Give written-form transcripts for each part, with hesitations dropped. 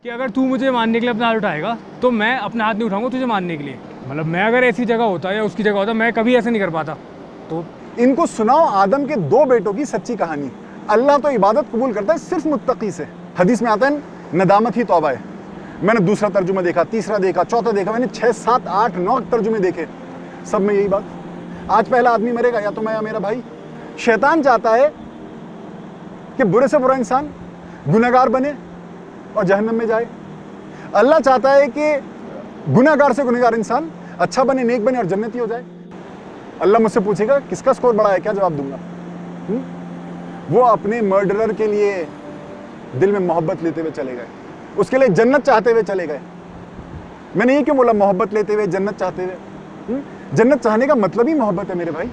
कि अगर तू मुझे मारने के लिए अपना हाथ उठाएगा तो मैं अपना हाथ नहीं उठाऊंगा तुझे मारने के लिए। मतलब मैं अगर ऐसी जगह होता या उसकी जगह होता मैं कभी ऐसा नहीं कर पाता। तो इनको सुनाओ आदम के 2 बेटों की सच्ची कहानी। अल्लाह तो इबादत कबूल करता है सिर्फ मुत्तकी से। हदीस में आता है नदामत ही तौबा है। मैंने दूसरा तर्जुमा देखा, तीसरा देखा, चौथा देखा, मैंने 6, 7, 8, 9 तर्जुमे देखे, सब में यही बात। आज पहला आदमी मरेगा, या तो मैं या मेरा भाई। शैतान चाहता है कि बुरे से बुरा इंसान गुनहगार बने और जहन्नम में जाए। अल्लाह चाहता है कि गुनहगार से गुनहगार इंसान अच्छा बने, नेक बने और जन्नती हो जाए। अल्लाह मुझसे पूछेगा किसका स्कोर बड़ा है, क्या जवाब दूंगा? वो अपने मर्डरर के लिए दिल में मोहब्बत लेते हुए चले गए, उसके लिए जन्नत चाहते हुए चले गए। मैंने ये क्यों बोला मोहब्बत लेते हुए, जन्नत चाहते हुए? जन्नत चाहने का मतलब ही मोहब्बत है मेरे भाई।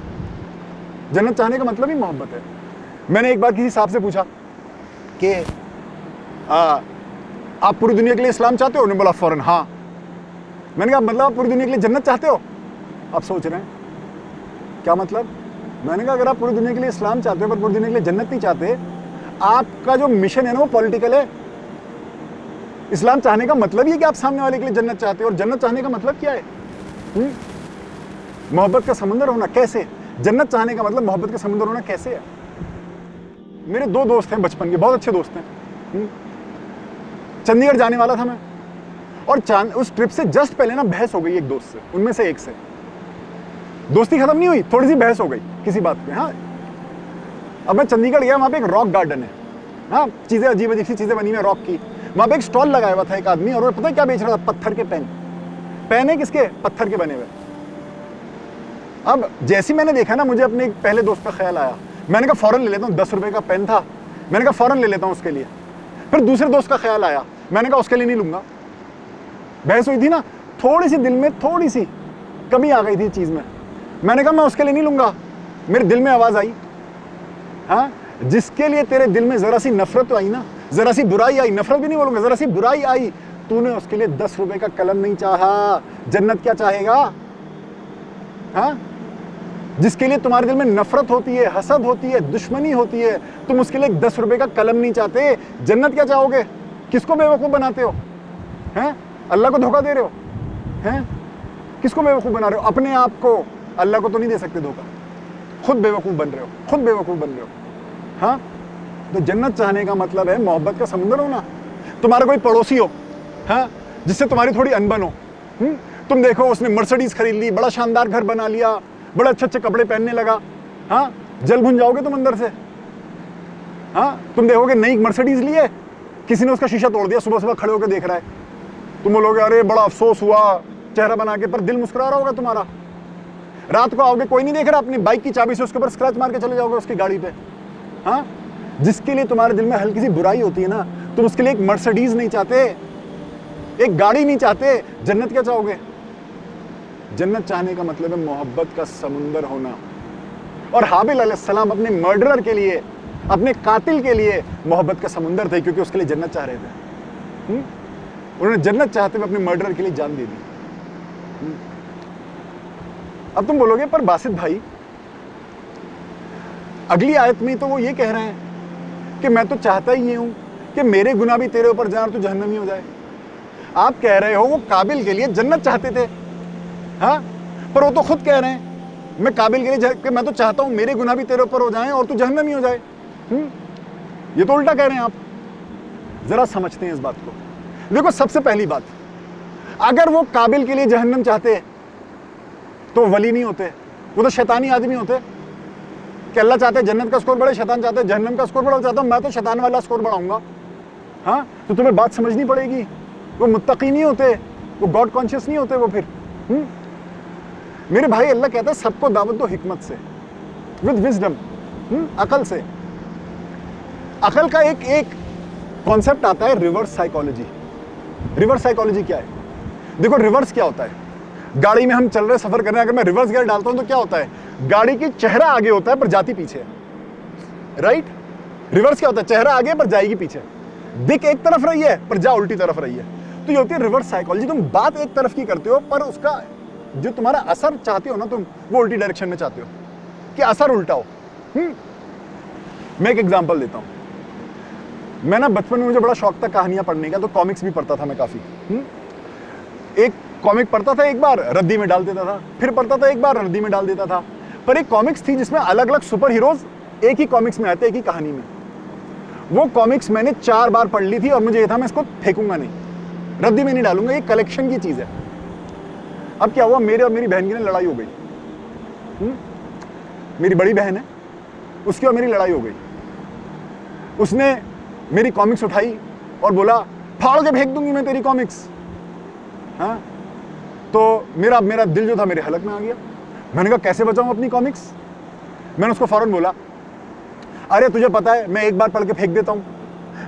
जन्नत चाहने का मतलब ही मोहब्बत है। मैंने एक बार किसी साहब से पूछा कि आप पूरी दुनिया के लिए इस्लाम चाहते हो? उन्होंने बोला फौरन हाँ। मैंने कहा मतलब आप पूरी दुनिया के लिए जन्नत चाहते हो? आप सोच रहे हैं क्या मतलब? मैंने कहा अगर आप पूरी दुनिया के लिए इस्लाम चाहते हो पर पूरी दुनिया के लिए जन्नत नहीं चाहते, आपका जो मिशन है ना वो पॉलिटिकल है। इस्लाम चाहने का मतलब ये कि आप सामने वाले के लिए जन्नत चाहते हो, और जन्नत चाहने का मतलब क्या है? मोहब्बत का समुंदर होना। कैसे? जन्नत चाहने का मतलब मोहब्बत का समुंदर होना कैसे है? मेरे 2 दोस्त हैं बचपन के, बहुत अच्छे दोस्त हैं। चंडीगढ़ जाने वाला था मैं, और उस ट्रिप से जस्ट पहले ना बहस हो गई एक दोस्त से, उनमें से एक से। दोस्ती खत्म नहीं हुई, थोड़ी सी बहस हो गई किसी बात पे। हाँ, अब मैं चंडीगढ़ गया, वहां पे एक रॉक गार्डन है। हाँ, चीजें अजीब अजीब सी चीजें बनी हुई रॉक की। वहां पे एक स्टॉल लगाया हुआ था एक आदमी, और वो पता है क्या बेच रहा था? पत्थर के पेन। पेन है किसके? पत्थर के बने हुए। अब जैसे मैंने देखा ना, मुझे अपने एक पहले दोस्त का ख्याल आया। मैंने कहा फौरन ले लेता हूँ, 10 रुपए का पेन था, मैंने कहा फौरन ले लेता हूँ उसके लिए। फिर दूसरे दोस्त का ख्याल आया, मैंने कहा उसके लिए नहीं लूंगा। बहस हुई थी ना, थोड़ी सी दिल में थोड़ी सी कमी आ गई थी चीज में। मैंने कहा मैं उसके लिए नहीं लूंगा। मेरे दिल में आवाज आई, हाँ, जिसके लिए तेरे दिल में जरा सी नफरत आई ना, जरा सी बुराई आई, नफरत भी नहीं बोलूंगा, जरा सी बुराई आई, तूने उसके लिए 10 रुपए का कलम नहीं चाहा, जन्नत क्या चाहेगा? हाँ, जिसके लिए तुम्हारे दिल में नफरत होती है, हसद होती है, दुश्मनी होती है, तुम उसके लिए 10 रुपए का कलम नहीं चाहते, जन्नत क्या चाहोगे? किसको बेवकूफ बनाते हो? हैं? अल्लाह को धोखा दे रहे हो? हैं? किसको बेवकूफ बना रहे हो? अपने आप को। अल्लाह को तो नहीं दे सकते धोखा, खुद बेवकूफ बन रहे हो, खुद बेवकूफ बन रहे हो। हाँ, तो जन्नत चाहने का मतलब है मोहब्बत का समुंदर होना। तुम्हारा कोई पड़ोसी हो, हाँ, जिससे तुम्हारी थोड़ी अनबन हो, तुम देखो उसने मर्सिडीज खरीद ली, बड़ा शानदार घर बना लिया, बड़े अच्छे अच्छे कपड़े पहनने लगा, हाँ, जल भुन जाओगे तुम अंदर से। हाँ, तुम देखोगे नई मर्सिडीज ली है, किसी ने उसका शीशा तोड़ दिया, सुबह सुबह खड़े होकर देख रहा है, तुम बोलोगे अरे बड़ा अफसोस हुआ, चेहरा बना के, पर दिल मुस्कुरा रहा होगा तुम्हारा। रात को आओगे, कोई नहीं देख रहा, अपनी बाइक की चाबी से उसके ऊपर स्क्रैच मार के चले जाओगे उसकी गाड़ी पे। हाँ, जिसके लिए तुम्हारे दिल में हल्की सी बुराई होती है ना, तुम उसके लिए एक मर्सिडीज नहीं चाहते, एक गाड़ी नहीं चाहते, जन्नत क्या चाहोगे? जन्नत चाहने का मतलब है मोहब्बत का समुंदर होना। और हाबिल अलैहिस्सलाम अपने मर्डरर के लिए, अपने कातिल के लिए मोहब्बत का समुंदर थे, क्योंकि उसके लिए जन्नत चाह रहे थे। उन्होंने जन्नत चाहते हुए अपने मर्डरर के लिए जान दे दी। अब तुम बोलोगे पर बासित भाई, अगली आयत में तो वो ये कह रहे हैं कि मैं तो चाहता ही ये हूं कि मेरे गुनाह भी तेरे ऊपर जाए और तू जहन्नमी हो जाए। आप कह रहे हो वो काबिल के लिए जन्नत चाहते थे, हाँ, पर वो तो खुद कह रहे हैं मैं काबिल के लिए कि मैं तो चाहता हूं मेरे गुनाह भी तेरे ऊपर हो जाएं और तू जहन्नमी हो जाए। ये तो उल्टा कह रहे हैं आप। जरा समझते हैं इस बात को। देखो, सबसे पहली बात, अगर वो काबिल के लिए जहन्नम चाहते तो वली नहीं होते, वो तो शैतानी आदमी होते। कि अल्लाह चाहते जन्नत का स्कोर बढ़े, शैतान चाहते जहन्नम का स्कोर बढ़े। चाहता हूं मैं तो शैतान वाला स्कोर बढ़ाऊंगा। हाँ, तो तुम्हें बात समझनी पड़ेगी। वो मुत्तकी नहीं होते, वो गॉड कॉन्शियस नहीं होते वो फिर। मेरे भाई, अल्लाह कहता है सबको दावत दो हिकमत से, विद विजडम, अकल से। अकल का एक कॉन्सेप्ट आता है रिवर्स साइकोलॉजी। रिवर्स साइकोलॉजी क्या है? देखो, रिवर्स क्या होता है? गाड़ी में हम चल रहे, सफर कर रहे हैं, अगर मैं रिवर्स गियर डालता हूं तो क्या होता है? गाड़ी की चेहरा आगे होता है पर जाती पीछे है, राइट? रिवर्स क्या होता है? चेहरा आगे पर जाएगी पीछे, दिख एक तरफ रही है पर जा उल्टी तरफ रही है। तो ये होती है रिवर्स साइकोलॉजी। तुम बात एक तरफ की करते हो पर उसका जो तुम्हारा असर चाहते हो ना तुम, वो उल्टी डायरेक्शन में चाहते हो कि असर उल्टा हो। मैं एक एग्जांपल देता हूं। मैं ना बचपन में मुझे बड़ा शौक था कहानियां पढ़ने का, तो कॉमिक्स भी पढ़ता था मैं काफ़ी। एक कॉमिक पढ़ता था, एक बार रद्दी में डाल देता था, फिर पढ़ता था, एक बार रद्दी में डाल देता था। पर एक कॉमिक्स थी जिसमें अलग अलग सुपर हीरोज एक ही कॉमिक्स में आते, एक ही कहानी में। वो कॉमिक्स मैंने 4 बार पढ़ ली थी और मुझे ये था मैं इसको फेंकूंगा नहीं, रद्दी में नहीं डालूंगा, ये कलेक्शन की चीज़ है। अब क्या हुआ, मेरे और मेरी बहन की ना लड़ाई हो गई। मेरी बड़ी बहन है, उसकी और मेरी लड़ाई हो गई। उसने मेरी कॉमिक्स उठाई और बोला फाड़ के फेंक दूंगी मैं तेरी कॉमिक्स। हाँ, तो मेरा दिल जो था मेरे हलक में आ गया। मैंने कहा कैसे बचाऊं अपनी कॉमिक्स। मैंने उसको फौरन बोला, अरे तुझे पता है मैं एक बार पढ़ के फेंक देता हूं,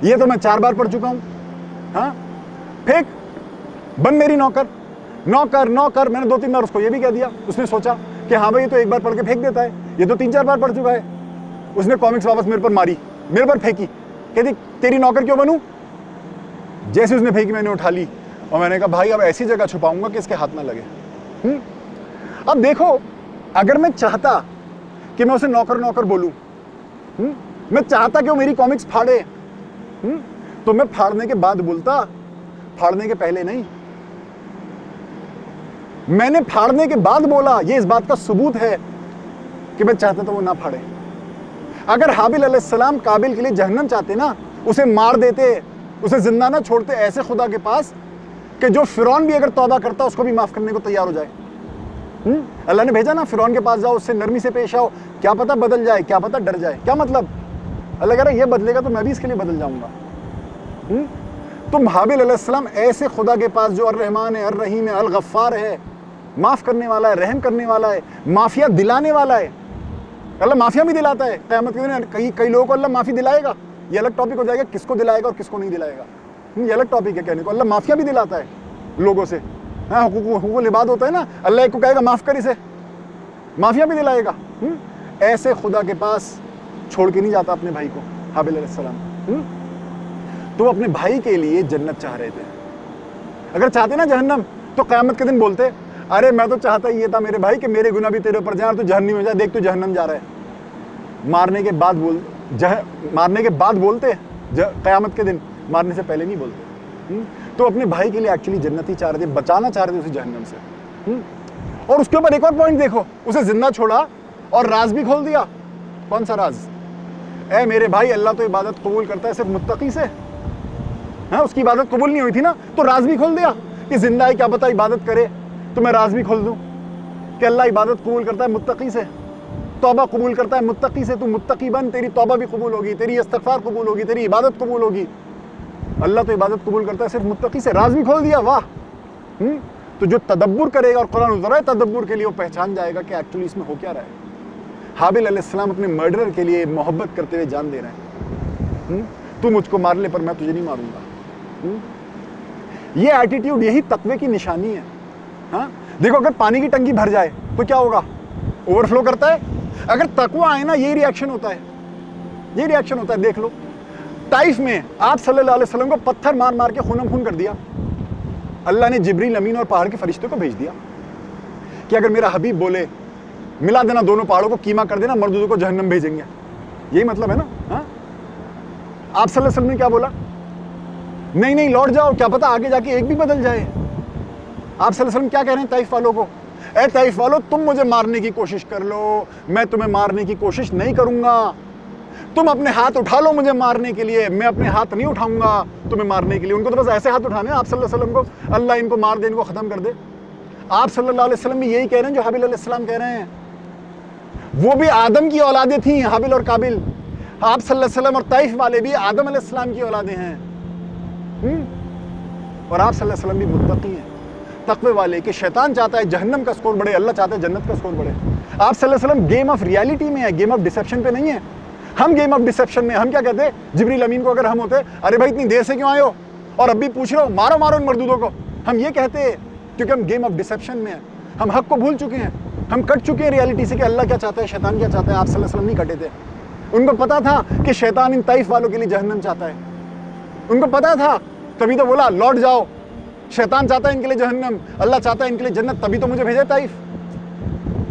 ये तो मैं 4 बार पढ़ चुका हूं। हाँ, फेंक, बन मेरी नौकर नौकर नौकर। मैंने 2-3 बार उसको ये भी कह दिया। उसने सोचा कि हाँ भाई ये तो एक बार पढ़ के फेंक देता है, ये तो 3-4 बार पढ़ चुका है। उसने कॉमिक्स वापस मेरे पर मारी, मेरे पर फेंकी, कहती तेरी नौकर क्यों बनूं। जैसे उसने फेंकी मैंने उठा ली और मैंने कहा भाई अब ऐसी जगह छुपाऊंगा कि इसके हाथ ना लगे। अब देखो, अगर मैं चाहता कि मैं उसे नौकर नौकर बोलूं, मैं चाहता कि वो मेरी कॉमिक्स फाड़े, तो मैं फाड़ने के बाद बोलता, फाड़ने के पहले नहीं। मैंने फाड़ने के बाद बोला, ये इस बात का सबूत है कि मैं चाहता था वो ना फाड़े। अगर हाबिल अलैहिस्सलाम काबिल के लिए जहन्नम चाहते ना, उसे मार देते, उसे जिंदा ना छोड़ते ऐसे खुदा के पास कि जो फिरौन भी अगर तौबा करता उसको भी माफ करने को तैयार हो जाए। अल्लाह ने भेजा ना, फिरौन के पास जाओ, उससे नरमी से पेश आओ, क्या पता बदल जाए, क्या पता डर जाए। क्या मतलब, अल्लाह कह रहा है ये बदलेगा तो मैं भी इसके लिए बदल जाऊंगा। तुम हाबिल अलैहिस्सलाम ऐसे खुदा के पास जो अर्रहमान है, अर्रहीम है, अल गफ्फार है, माफ करने वाला है, रहम करने वाला है, माफिया दिलाने वाला है। अल्लाह माफिया भी दिलाता है। क़यामत के दिन कई लोगों को अल्लाह माफी दिलाएगा, ये अलग टॉपिक हो जाएगा, किसको दिलाएगा और किसको नहीं दिलाएगा, ये अलग टॉपिक है कहने को। अल्लाह माफिया भी दिलाता है लोगों से। हाँ, हुकूकुल इबाद होता है ना, अल्लाह एक को कहेगा माफ कर इसे, माफिया भी दिलाएगा। ऐसे खुदा के पास छोड़ के नहीं जाता अपने भाई को हाबिल अलैहिस्सलाम। तो अपने भाई के लिए जन्नत चाह रहे थे। अगर चाहते ना जहन्नम, तो क़यामत के दिन बोलते अरे मैं तो चाहता ही ये था मेरे भाई कि मेरे गुनाह भी तेरे ऊपर जाए, तो जहन्नम में जा, देख तू जहन्नम जा रहा है। मारने के बाद बोलते क़यामत के दिन, मारने से पहले नहीं बोलते। तो अपने भाई के लिए एक्चुअली जन्नत ही चाह रहे थे, बचाना चाह रहे थे उसे जहन्नम से। और उसके ऊपर एक और पॉइंट देखो, उसे जिंदा छोड़ा और राज भी खोल दिया। कौन सा राज? ए मेरे भाई, अल्लाह तो इबादत कबूल करता है सिर्फ मुत्तकी से। हाँ, उसकी इबादत कबूल नहीं हुई थी ना, तो राज भी खोल दिया कि जिंदा है, क्या पता इबादत करे, तो मैं राज भी खोल दूं कि अल्लाह इबादत कबूल करता है मुत्तकी से, तौबा कबूल करता है मुत्तकी से। तू मुत्तकी बन, तेरी तौबा भी कबूल होगी, तेरी इस्तगफार कबूल होगी, तेरी इबादत कबूल होगी। अल्लाह तो इबादत कबूल करता है सिर्फ मुत्तकी से, राज भी खोल दिया। वाह। तो जो तदब्बुर करेगा और कुरान उतरा है तदब्बुर के लिए, वो पहचान जाएगा कि एक्चुअली इसमें हो क्या रहा है। हाबिल अलैहिस्सलाम अपने मर्डरर के लिए मोहब्बत करते हुए जान दे रहे हैं। तू मुझको मार ले पर मैं तुझे नहीं मारूंगा। ये एटीट्यूड, यही तकवे की निशानी है। हाँ, देखो अगर पानी की टंकी भर जाए तो क्या होगा? ओवरफ्लो करता है। अगर तकवा आए ना, यही रिएक्शन होता है, यही रिएक्शन होता है। देख लो ताइफ में आप सल्लल्लाहु अलैहि वसल्लम को पत्थर मार मार के खूनम खून कर दिया। अल्लाह ने जिब्रील अमीन और पहाड़ के फरिश्ते को भेज दिया कि अगर मेरा हबीब बोले मिला देना दोनों पहाड़ों को, कीमा कर देना, मर्दूदों को जहन्नम भेजेंगे। यही मतलब है ना। हाँ, आप सल्लल्लाहु अलैहि वसल्लम ने क्या बोला? नहीं नहीं लौट जाओ, क्या पता आगे जाके एक भी बदल जाए। आप सल्लल्लाहु अलैहि वसल्लम क्या कह रहे हैं ताइफ वालों को? ए ताइफ वालों, तुम मुझे मारने की कोशिश कर लो, मैं तुम्हें मारने की कोशिश नहीं करूंगा। तुम अपने हाथ उठा लो मुझे मारने के लिए, मैं अपने हाथ नहीं उठाऊंगा तुम्हें मारने के लिए। उनको तो बस ऐसे हाथ उठाने हैं आप सल्लल्लाहु अलैहि वसल्लम को, अल्लाह इनको मार दे, इनको खत्म कर दे। आप सल्लल्लाहु अलैहि वसल्लम भी यही कह रहे हैं जो हाबिल अलैहिस्सलाम कह रहे हैं। वो भी आदम की औलादें थी, हाबिल और काबिल। आप सल्लल्लाहु अलैहि वसल्लम और ताइफ वाले भी आदम अलैहिस्सलाम की औलादें हैं। और आप सल्लल्लाहु अलैहि वसल्लम भी मुत्तकी हैं, तकवे वाले। कि शैतान चाहता है जहन्नम का स्कोर बढ़े, अल्लाह चाहता है जन्नत का स्कोर बढ़े। आप सल्लल्लाहु अलैहि वसल्लम गेम ऑफ रियलिटी में है, गेम ऑफ डिसेप्शन पे नहीं है। हम गेम ऑफ डिसेप्शन में, हम क्या कहते हैं? जिब्रील अमीन को अगर हम होते, अरे भाई इतनी देर से क्यों आए हो और अब भी पूछ रहे हो, मारो मारो इन मर्दूदों को, हम ये कहते हैं क्योंकि हम गेम ऑफ डिसेप्शन में हैं। हम हक को भूल चुके हैं, हम कट चुके हैं रियलिटी से कि अल्लाह क्या चाहता है, शैतान क्या चाहता है। आप सल्लल्लाहु अलैहि वसल्लम नहीं कटे थे। उनको पता था कि शैतान इन ताइफ वालों के लिए जहन्नम चाहता है, उनको पता था, तभी तो बोला लौट जाओ। शैतान चाहता है इनके लिए जहन्नम, अल्लाह चाहता है इनके लिए जन्नत, तभी तो मुझे भेजा ताइफ,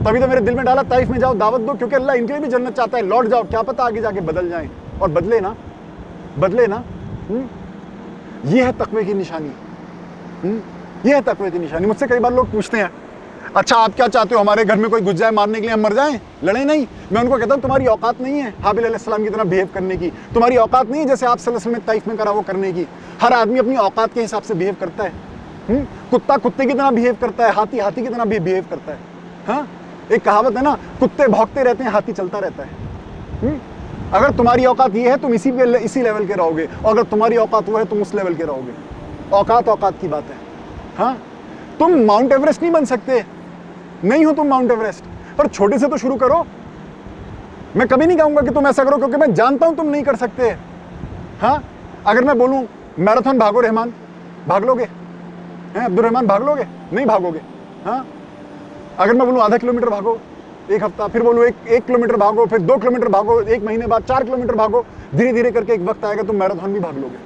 तभी तो मेरे दिल में डाला ताइफ में जाओ दावत दो, क्योंकि अल्लाह इनके लिए भी जन्नत चाहता है। लौट जाओ, क्या पता आगे जाके बदल जाए, और बदले ना। बदले ना। ये है तकवे की निशानी। ये है तकवे की निशानी। मुझसे कई बार लोग पूछते हैं, अच्छा आप क्या चाहते हो, हमारे घर में कोई घुस जाए मारने के लिए, हम मर जाएं, लड़े नहीं? मैं उनको कहता हूं तुम्हारी औकात नहीं है हाबिल अलैहिस्सलाम की तरह बिहेव करने की। तुम्हारी औकात नहीं है जैसे आप सल्लल्लाहु अलैहि वसल्लम ने ताइफ में करा वो करने की। हर आदमी अपनी औकात के हिसाब से बिहेव करता है। कुत्ता कुत्ते की तरह बिहेव करता है, हाथी हाथी की तरह बिहेव करता है। हाँ, एक कहावत है ना, कुत्ते भौंकते रहते हैं, हाथी चलता रहता है। अगर तुम्हारी औकात ये है तुम इसी लेवल के रहोगे, और अगर तुम्हारी औकात वो है तुम उस लेवल के रहोगे। औकात औकात की बात है। हाँ, तुम माउंट एवरेस्ट नहीं बन सकते, नहीं हो तुम माउंट एवरेस्ट, पर छोटे से तो शुरू करो। मैं कभी नहीं कहूंगा कि तुम ऐसा करो, क्योंकि मैं जानता हूं तुम नहीं कर सकते। हाँ, अगर मैं बोलूं मैराथन भागो रहमान, भाग लोगे? हैं अब्दुल रहमान, भाग लोगे? नहीं भागोगे। हाँ, अगर मैं बोलूं आधा किलोमीटर भागो एक हफ्ता, फिर बोलूं एक किलोमीटर भागो, फिर 2 किलोमीटर भागो, एक महीने बाद 4 किलोमीटर भागो, धीरे धीरे करके एक वक्त आएगा तुम मैराथन भी भाग लोगे।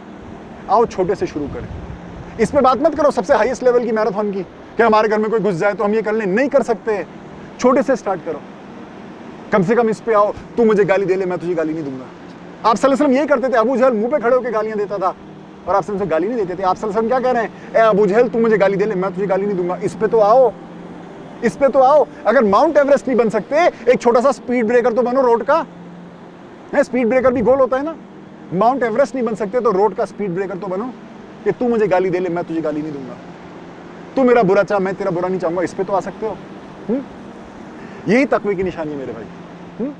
आओ छोटे से शुरू करें। इस पे बात मत करो सबसे हाईएस्ट लेवल की मैराथन की, कि हमारे घर में कोई घुस जाए तो हम ये कर लें, नहीं कर सकते। छोटे से स्टार्ट करो। कम से कम इस पे आओ, तू मुझे गाली दे ले मैं तुझे गाली नहीं दूंगा। आप सल्लल्लाहु अलैहि वसल्लम यही करते थे, अबू जहल मुंह पे खड़े होकर गालियां देता था और आप सल्लल्लाहु गाली नहीं देते थे। आप सल्लल्लाहु अलैहि वसल्लम क्या कह रहे हैं, ए अबू जहल तू मुझे गाली दे ले मैं तुझे गाली नहीं दूंगा। इस पे तो आओ, इस पे तो आओ। अगर माउंट एवरेस्ट नहीं बन सकते, एक छोटा सा स्पीड ब्रेकर तो बनो रोड का। स्पीड ब्रेकर भी गोल होता है ना। माउंट एवरेस्ट नहीं बन सकते तो रोड का स्पीड ब्रेकर तो बनो, कि तू मुझे गाली दे ले मैं तुझे गाली नहीं दूंगा, तू मेरा बुरा चाह मैं तेरा बुरा नहीं चाहूंगा। इस पे तो आ सकते हो। यही तकवे की निशानी है मेरे भाई।